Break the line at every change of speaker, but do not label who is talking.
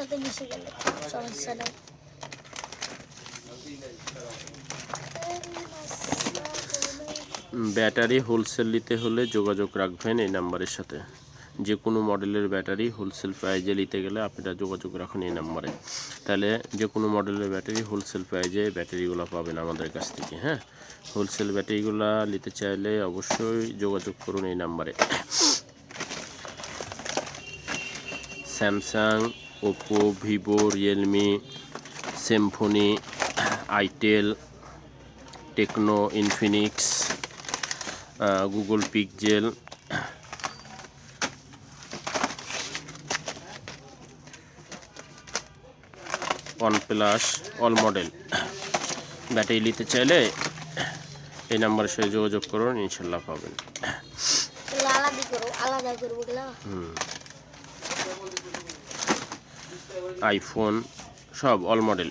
সাথে মিশে গেলে সমস্যা নেই।
ব্যাটারি হোলসেল নিতে হলে যোগাযোগ রাখবেন এই নাম্বারের সাথে। যে কোনো মডেলের ব্যাটারি হোলসেল প্রাইজে নিতে গেলে আপনারা যোগাযোগ রাখুন এই নাম্বারে, তাহলে যে কোনো মডেলের ব্যাটারি হোলসেল প্রাইজে ব্যাটারিগুলো পাবেন আমাদের কাছ থেকে। হ্যাঁ, হোলসেল ব্যাটারিগুলো নিতে চাইলে অবশ্যই যোগাযোগ করুন এই নাম্বারে। Samsung, Oppo, Vivo, Realme, Symphony, itel, Tecno, Infinix, Google Pixel, OnePlus, all model battery নিতে চাইলে এই নাম্বারের সাথে যোগাযোগ করুন, ইনশাল্লাহ পাবেন। আইফোন সব অল মডেল।